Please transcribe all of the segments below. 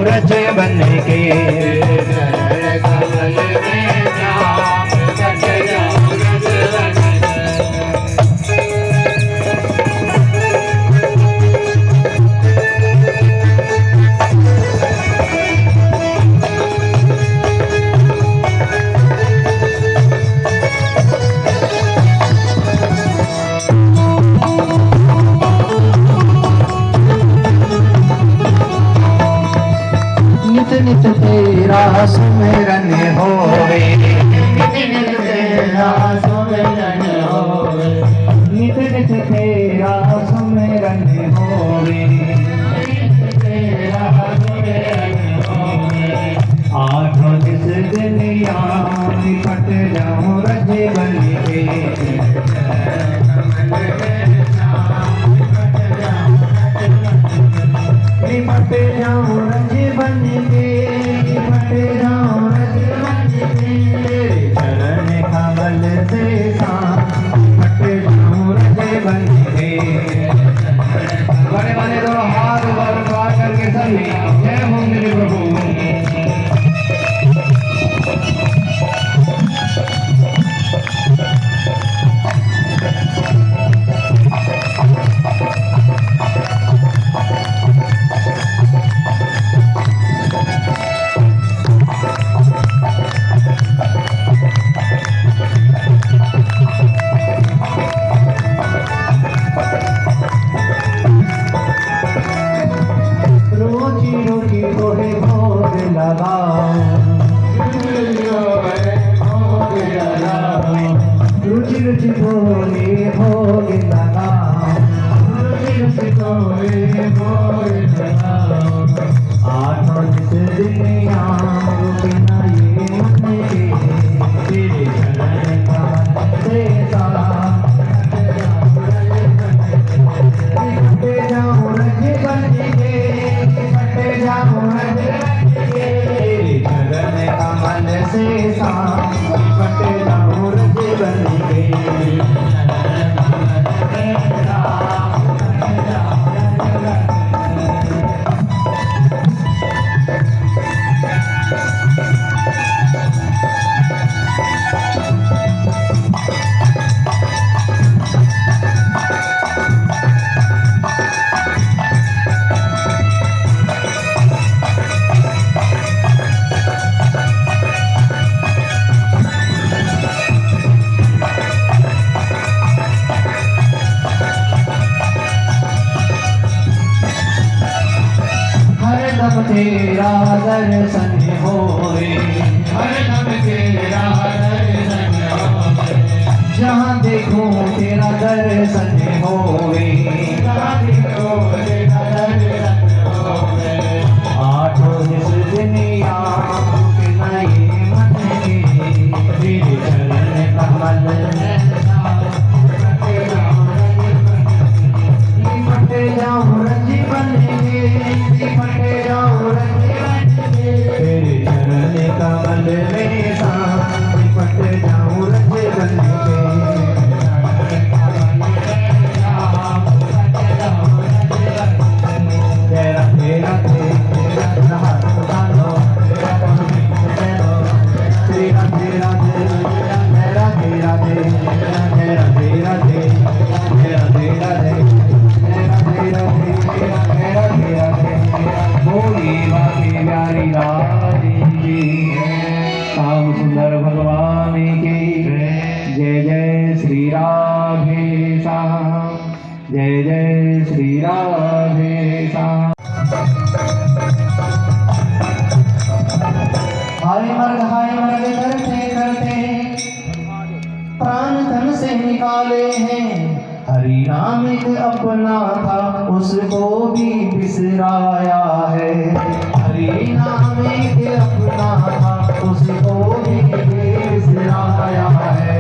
रज बन के नित तेरा सुमिरन होवे, नित नित तेरा सुमिरन होवे, नित नित तेरा सुमिरन होवे, तेरा सुमिरन होवे। आठों दिस दुनिया निपट जाऊं रज बन के, निपट जाऊं रज बन के, निपट जाऊं रज बन के, तेरे चरण कमल से निपट जाऊं रज बन के। बड़े बड़े दो हाथ बरकरार करके सभी जय हो मेरे प्रभु। रुचि रुचि बोले भोग लगा, रुचि रुचि बोले भोग लगा। आठों दिस दुनिया रुकना ये मन के, तेरे चरण कमल से निपट जाऊं रज बन के, निपट जाऊं रज बन के, तेरे चरण कमल से निपट जाऊं रज बन के। तेरा दर्शन होए, हरदम तेरा दर्शन होए, जहाँ देखो तेरा दर्शन होए, जहाँ देखो तेरा दर्शन होए। आठों दिस दुनिया रुकना ये मन के, तेरे चरण कमल निपट जाऊं रज बन के, निपट जाऊं रज बन के, तेरे चरण कमल में निपट जाऊं रज बन के। तेरा तेरा तेरा हाथ डालो, तेरा तेरा तेरा तेरा तेरा तेरा तेरा तेरा तेरा प्यारी रानी की श्याम सुंदर भगवान की जय जय श्री राधे श्याम, जय जय श्री राधे श्याम। हाय मर्द करते करते प्राण तन से निकाले हैं, हरि नाम एक अपना था उसको भी बिसराया है, हरि नाम एक अपना था उसको भी बिसराया है,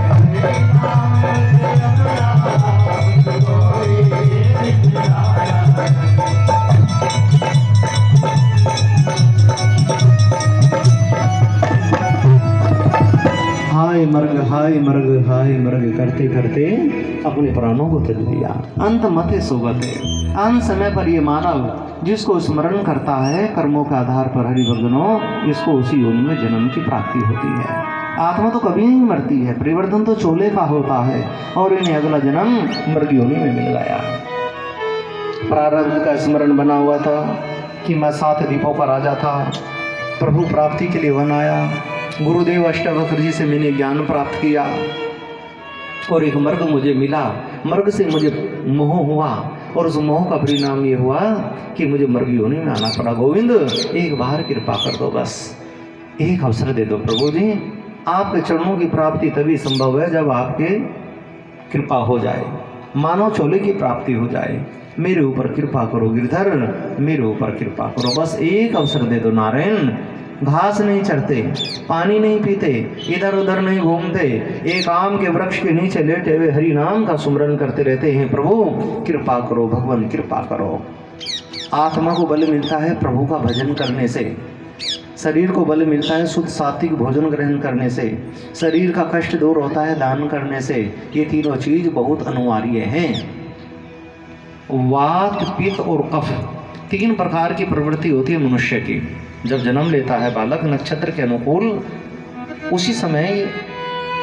हरि नाम एक अपना था उसको भी बिसराया है। हाय मर्ग करते करते अपने प्राणों को त्याग दिया। अंत मते सुगते, अंत समय पर ये मानव जिसको स्मरण करता है कर्मों के आधार पर हरि भक्तों, इसको उसी योनि में जन्म की प्राप्ति होती है। आत्मा तो कभी नहीं मरती है, परिवर्तन तो चोले का होता है और इन्हें अगला जन्म मृग योनि में मिल गया। प्रारब्ध का स्मरण बना हुआ था कि मैं 7 द्वीपों का राजा था, प्रभु प्राप्ति के लिए वन आया, गुरुदेव अष्टावक्र जी से मैंने ज्ञान प्राप्त किया और एक मर्ग मुझे मिला, मर्ग से मुझे मोह हुआ और उस मोह का परिणाम ये हुआ कि मुझे मर्ग योनि में आना पड़ा। गोविंद एक बार कृपा कर दो, बस एक अवसर दे दो प्रभु जी। आपके चरणों की प्राप्ति तभी संभव है जब आपके कृपा हो जाए, मानव चोले की प्राप्ति हो जाए। मेरे ऊपर कृपा करो गिरधर, मेरे ऊपर कृपा करो, बस एक अवसर दे दो नारायण। घास नहीं चढ़ते, पानी नहीं पीते, इधर उधर नहीं घूमते, एक आम के वृक्ष के नीचे लेटे हुए हरि नाम का सुमरन करते रहते हैं। प्रभु कृपा करो, भगवान कृपा करो। आत्मा को बल मिलता है प्रभु का भजन करने से, शरीर को बल मिलता है शुद्ध सात्विक भोजन ग्रहण करने से, शरीर का कष्ट दूर होता है दान करने से। ये तीनों चीज बहुत अनिवार्य हैं। वात, पित्त और कफ, 3 प्रकार की प्रवृत्ति होती है मनुष्य की। जब जन्म लेता है बालक नक्षत्र के अनुकूल, उसी समय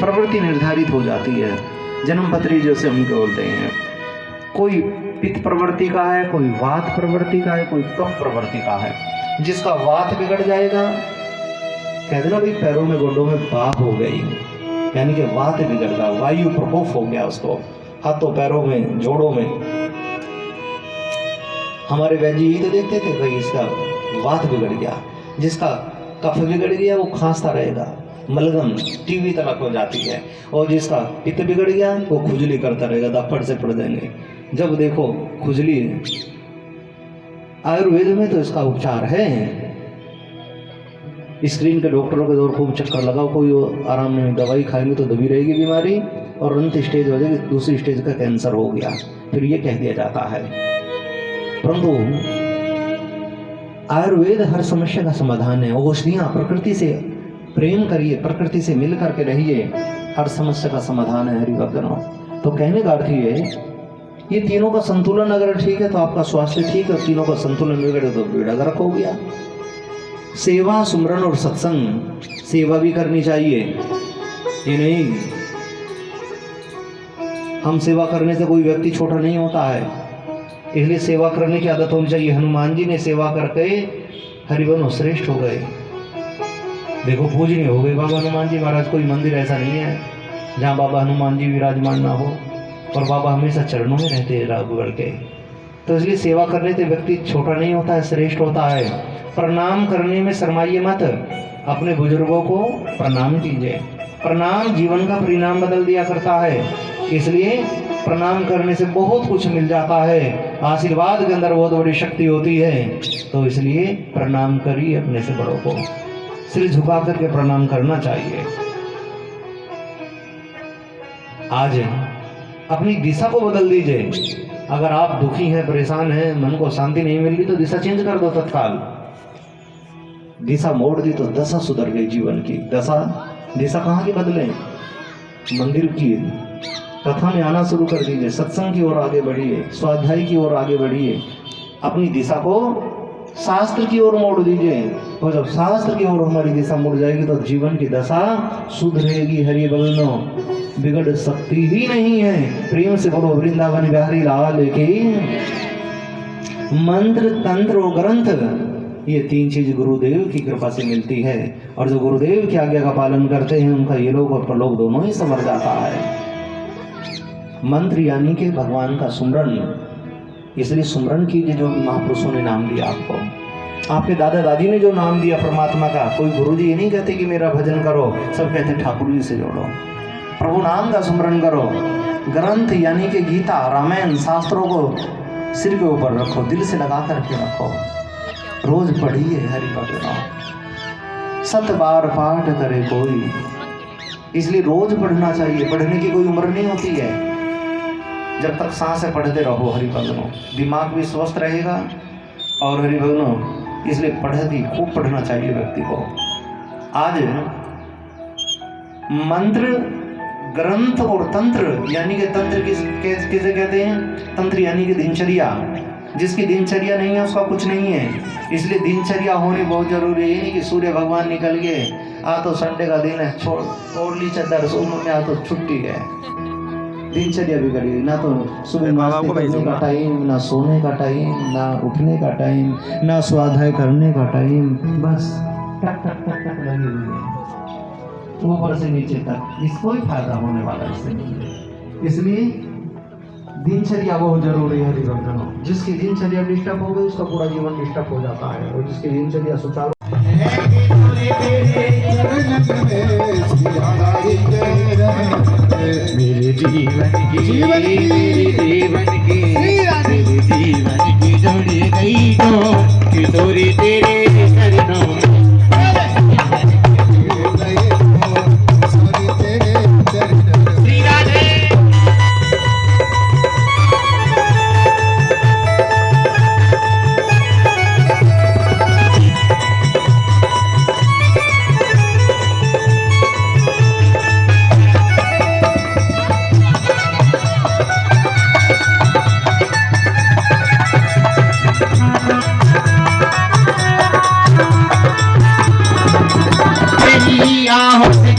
प्रवृत्ति निर्धारित हो जाती है। जन्म पत्री जैसे हम बोलते हैं, कोई पित्त प्रवृत्ति का है, कोई वात प्रवृत्ति का है, कोई कफ प्रवृत्ति का है। जिसका वात बिगड़ जाएगा, कहते ना भाई पैरों में गोडों में बात हो गई, यानी कि वात बिगड़ गया, वायु प्रकोप हो गया उसको, हाथों पैरों में जोड़ों में। हमारे वैद्य यही तो देखते थे भाई इसका वात बिगड़ गया, जिसका कफ बिगड़ गया वो खांसता रहेगा, मलगम टीबी तक हो जाती है, और जिसका पित्त बिगड़ गया वो खुजली करता रहेगा, दफ्फड़ से पड़ जाएंगे। जब देखो खुजली, आयुर्वेद में तो इसका उपचार है। स्क्रीन के डॉक्टरों के दौर खूब चक्कर लगाओ, कोई आराम नहीं, दवाई खाएंगे तो दबी रहेगी बीमारी और अंत स्टेज हो जाएगी, दूसरी स्टेज का कैंसर हो गया, फिर ये कह दिया जाता है। परंतु आयुर्वेद हर समस्या का समाधान है। औषधियां, प्रकृति से प्रेम करिए, प्रकृति से मिल करके रहिए, हर समस्या का समाधान है हरि भक्तों। तो कहने का अर्थ ये, ये तीनों का संतुलन अगर ठीक है तो आपका स्वास्थ्य ठीक है, तीनों का संतुलन बिगड़े तो बेड़ा गर्क हो गया। सेवा, सुमरन और सत्संग, सेवा भी करनी चाहिए, ये नहीं हम सेवा करने से कोई व्यक्ति छोटा नहीं होता है, इसलिए सेवा करने की आदत होनी चाहिए। हनुमान जी ने सेवा करके हरिवन श्रेष्ठ हो गए। देखो पूजनीय हो गए बाबा हनुमान जी महाराज। कोई मंदिर ऐसा नहीं है जहाँ बाबा हनुमान जी विराजमान ना हो, और बाबा हमेशा चरणों में रहते हैं रघुवर के। तो इसलिए सेवा करने से व्यक्ति छोटा नहीं होता है, श्रेष्ठ होता है। प्रणाम करने में शर्माइए मत, अपने बुजुर्गों को प्रणाम कीजिए। प्रणाम जीवन का परिणाम बदल दिया करता है, इसलिए प्रणाम करने से बहुत कुछ मिल जाता है। आशीर्वाद के अंदर बहुत बड़ी शक्ति होती है, तो इसलिए प्रणाम करिए, अपने से बड़ों को सिर झुका करके प्रणाम करना चाहिए। आज अपनी दिशा को बदल दीजिए। अगर आप दुखी हैं, परेशान हैं, मन को शांति नहीं मिल रही तो दिशा चेंज कर दो तत्काल। दिशा मोड़ दी तो दशा सुधर गई जीवन की। दिशा कहाँ की बदले? मंदिर की कथा में आना शुरू कर दीजिए, सत्संग की ओर आगे बढ़िए, स्वाध्याय की ओर आगे बढ़िए, अपनी दिशा को शास्त्र की ओर मोड़ दीजिए। और जब शास्त्र की ओर हमारी दिशा मुड़ जाएगी तो जीवन की दशा सुधरेगी। हरि बलनो बिगड़ सकती ही नहीं है। प्रेम से बोलो वृंदावन बिहारी लाल की। मंत्र, तंत्र और ग्रंथ, ये 3 चीज गुरुदेव की कृपा से मिलती है, और जो गुरुदेव की आज्ञा का पालन करते हैं उनका ये लोग और परलोक दोनों ही संवर जाता है। मंत्र यानी कि भगवान का सुमरन, इसलिए सुमरन कीजिए जो महापुरुषों ने नाम दिया आपको। आपके दादा दादी ने जो नाम दिया परमात्मा का, कोई गुरुजी ये नहीं कहते कि मेरा भजन करो, सब कहते ठाकुर जी से जोड़ो, प्रभु नाम का सुमरन करो। ग्रंथ यानी कि गीता, रामायण, शास्त्रों को सिर के ऊपर रखो, दिल से लगा करके रखो, रोज पढ़िए हरि भक्त। 7 बार पाठ करे कोई, इसलिए रोज पढ़ना चाहिए। पढ़ने की कोई उम्र नहीं होती है, जब तक सांस है पढ़ते रहो हरि भजनों, दिमाग भी स्वस्थ रहेगा। और हरि भजनों इसलिए पढ़ती खूब पढ़ना चाहिए व्यक्ति को। आज मंत्र ग्रंथ और तंत्र यानी कि तंत्र किसे कहते हैं? तंत्र यानी कि दिनचर्या। जिसकी दिनचर्या नहीं है उसका कुछ नहीं है। इसलिए दिनचर्या होनी बहुत जरूरी है। नहीं कि सूर्य भगवान निकल गए, आ तो संडे का दिन है, छोड़ ओढ़ ली चद्दर, सोने में आ तो छुट्टी है। दिनचर्या बिगड़ी, ना तो सुबह नाश्ते करने का टाइम, ना सोने का टाइम, ना उठने का टाइम, ना स्वाध्याय करने का टाइम, बस टक टक टक टक लगी हुई है ऊपर से नीचे तक। इसको ही फायदा होने वाला इससे नहीं है। इसलिए दिनचर्या बहुत जरूरी है हरिभक्तों। जिसकी दिनचर्या डिस्टर्ब हो गई उसका पूरा जीवन डिस्टर्ब हो जाता है, और जिसकी दिनचर्या सुचारू मेरे जीवन की जोड़ी गई तो किशोरी तेरे चरणों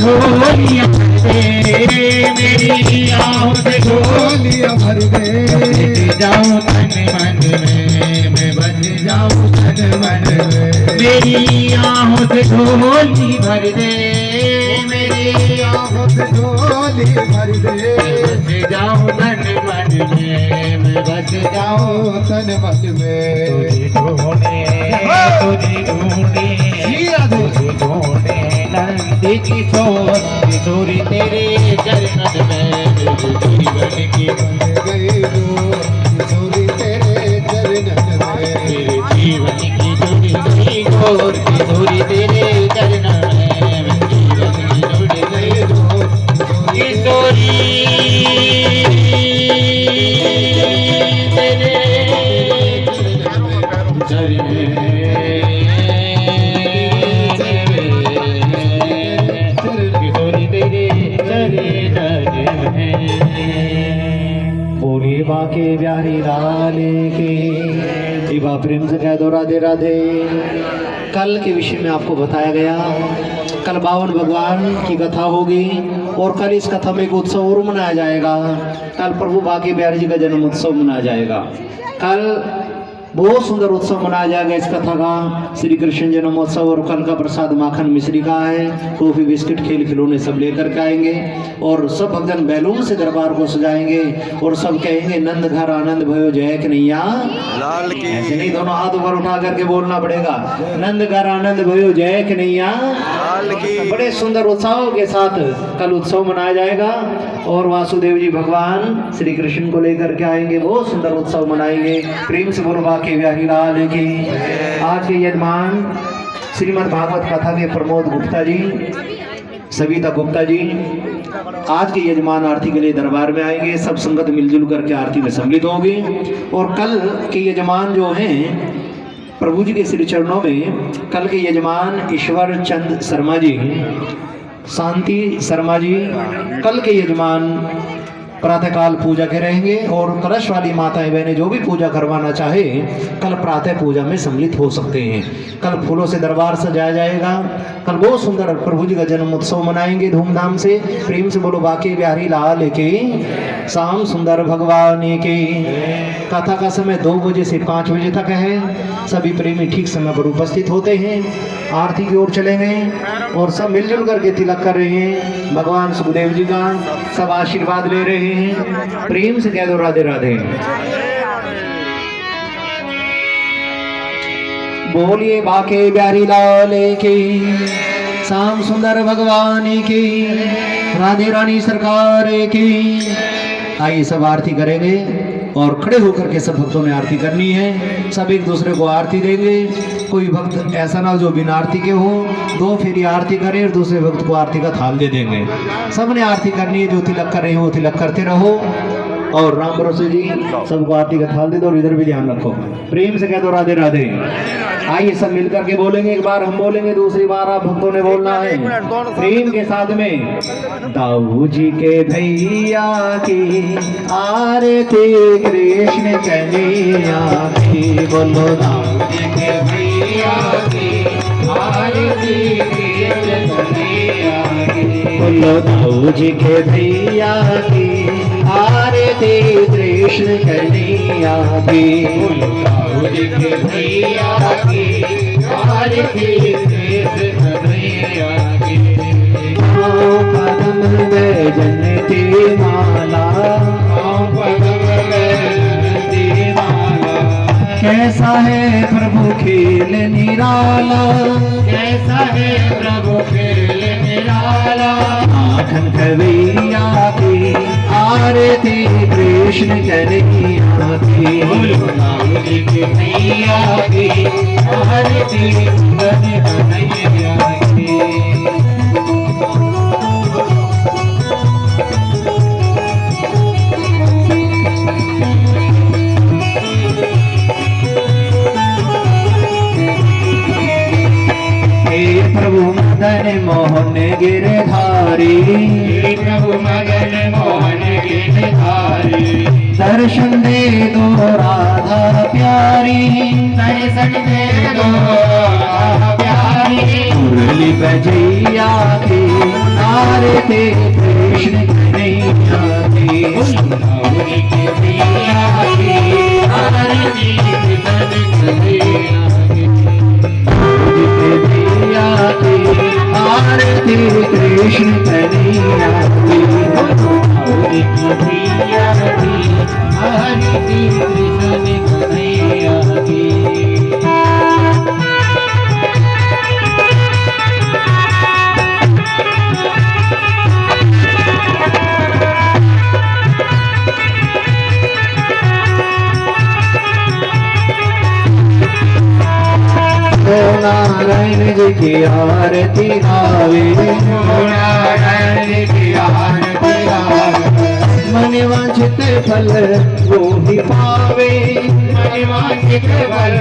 ढोलिया मेरी आहों से ढोलिया भर दे, जाऊं तन मन में, मैं बस जाऊं तन मन में। मेरी आहों से ढोली भर दे, मेरी आहों से ढोली भर दे, बस जाऊं तन मन में, मैं बस जाऊं तन मन में। तुझे ढूंढे तुझे ढूंढे तुझे ढूंढे नंदी किशोरी तेरे चरणन में, मेरे जीवन की बन गई किशोरी तेरे चरणन में, मेरे जीवन की जुड़ी गई गोर किशोरी तेरे चरणन में, मेरे जीवन की जुड़ी गई गोर किशोरी तेरे चरणन में। बोले बाके प्यारी लाले के इबा प्रेम से कह दो राधे राधे। कल के विषय में आपको बताया गया, कल 52 भगवान की कथा होगी, और कल इस कथा में एक उत्सव और मनाया जाएगा। कल प्रभु बाके बिहारी जी का जन्म उत्सव मनाया जाएगा। कल बहुत सुंदर उत्सव मनाया जाएगा इस कथा का, श्री कृष्ण जन्मोत्सव। और कल का प्रसाद माखन मिश्री का है। टॉफी बिस्किट खेल खिलौने सब लेकर के आएंगे, और सब भक्तजन बैलून से दरबार को सजाएंगे, और सब कहेंगे नंद घर आनंद भयो जय कन्हैया लाल की। ऐसे नहीं, दोनों हाथ ऊपर उठा करके बोलना पड़ेगा, नंद घर आनंद भयो जय कन्हैया लाल की। बड़े सुंदर उत्साहों के साथ कल उत्सव मनाया जाएगा, और वासुदेव जी भगवान श्री कृष्ण को लेकर के आएंगे, बहुत सुंदर उत्सव मनाएंगे। प्रेम से बोलो बाके बिहारी लाल की। आज के यजमान श्रीमद् भागवत कथा के प्रमोद गुप्ता जी, सविता गुप्ता जी आज के यजमान आरती के लिए दरबार में आएंगे। सब संगत मिलजुल करके आरती में सम्मिलित होंगे। और कल के यजमान जो हैं प्रभु जी के श्री चरणों में, कल के यजमान ईश्वर चंद शर्मा जी, शांति शर्मा जी कल के यजमान प्रातःकाल पूजा के रहेंगे। और कलश वाली माताएं बहनें जो भी पूजा करवाना चाहे कल प्रातः पूजा में सम्मिलित हो सकते हैं। कल फूलों से दरबार सजाया जाएगा। कल बहुत सुंदर प्रभु जी का जन्म उत्सव मनाएंगे धूमधाम से। प्रेम से बोलो बाके बिहारी लाल के, शाम सुंदर भगवान के। कथा का समय 2 बजे से 5 बजे तक है। सभी प्रेमी ठीक समय पर उपस्थित होते हैं। आरती की ओर चलेंगे और सब मिलजुल करके तिलक कर रहे हैं। भगवान सुखदेव जी का सब आशीर्वाद ले रहे हैं। प्रेम से कह दो राधे राधे। बोलिए बाके बिहारी लाल की, शाम सुंदर भगवान की, राधे रानी सरकार की। आइए सब आरती करेंगे, और खड़े होकर के सब भक्तों ने आरती करनी है। सब एक दूसरे को आरती देंगे। कोई भक्त ऐसा ना हो जो बिना आरती के हो। 2 फेरी आरती करें और दूसरे भक्त को आरती का थाल दे देंगे। सबने आरती करनी है। जो तिलक कर रहे हो तिलक करते रहो। और राम भरोसे जी सबको आरती का थाल दे दो और इधर भी ध्यान रखो। प्रेम से कह दो राधे राधे। आइए सब मिलकर के बोलेंगे, एक बार हम बोलेंगे, दूसरी बार आप भक्तों ने बोलना है प्रेम के साथ में। दाऊ जी के भैया की आरती कृष्ण कन्हैया की, बोलो दाऊ जी के भैया की आरती कृष्ण कन्हैया की, बोलो दाऊ जी के भैया की आरती कृष्ण कन्हैया की, बोलो दाऊ जी के भैया की आरती कृष्ण कन्हैया की। पदम में जनती माला, पदम में जनती माला, कैसा है प्रभु खेल निराला, कैसा है प्रभु खेल निराला। माखन कवैया की आरती कृष्ण कन्हैया की, बोलो दाऊ जी के भैया की आरती कृष्ण कन्हैया की। प्रभु मदन मोहन गिरधारी, प्रभु मदन मोहन गिरधारी, दर्शन दे दो राधा प्यारी, दर्शन दे दो राधा प्यारी। मुरली बजैया की आरती कृष्ण कन्हैया की, दाऊ जी के भैया की आरती कृष्ण कन्हैया की, आरती कृष्ण कन्हैया की, दाऊ जी के भैया की आरती कृष्ण कन्हैया की। नारायण जी की आरती गावे, नारायण जी की आरती गावे, मन वांछित फल वो ही पावे, मन वांछित फल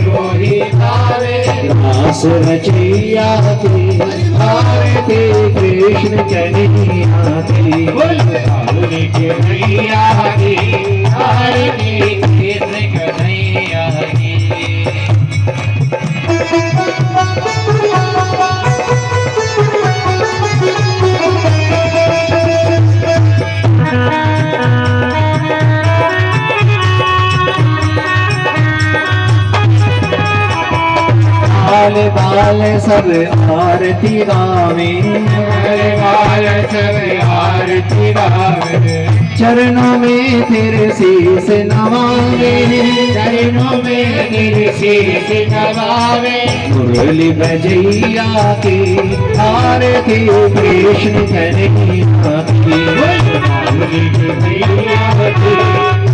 वो ही पावे। दास रचैया की आरती कृष्ण कन्हैया की, दाऊ जी के भैया की आरती कृष्ण कन्हैया की। बाल बाल सब आरती गावे, बाल सब आरती गावे, चरणों में तेरे शीश नवावे, चरणों में तेरे शीश नवावे। मुरली बजैया की आरती कृष्ण कन्हैया की, दाऊ जी के भैया की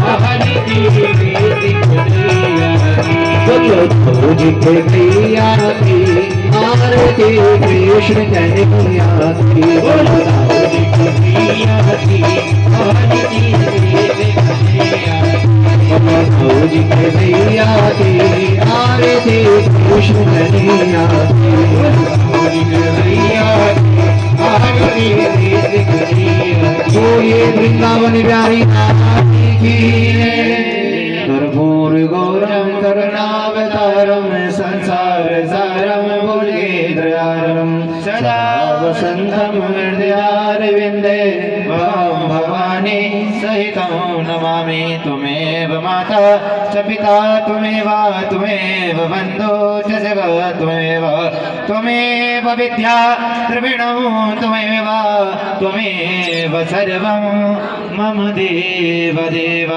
आरती कृष्ण कन्हैया की, बोलो दाऊ जी के भैया की आरती कृष्ण कन्हैया की, बोलो दाऊ जी के भैया की आरती कृष्ण कन्हैया की, दाऊ जी के भैया की आरती कृष्ण कन्हैया की, दाऊ जी के भैया की आरती कृष्ण कन्हैया की। तो ये वृंदावन प्यारी नाथ की कर्पूर गौरम करुणावतारम संसार सारम भुजगेन्द्रहारम सदा वसंतम हृदयारविंदे भवं भवानी सहितं नमामि। त्वमेव माता च पिता त्वमेव बन्धो च जगत् त्वमेव विद्या द्रविणं त्वमेव सर्वं मम देव देव।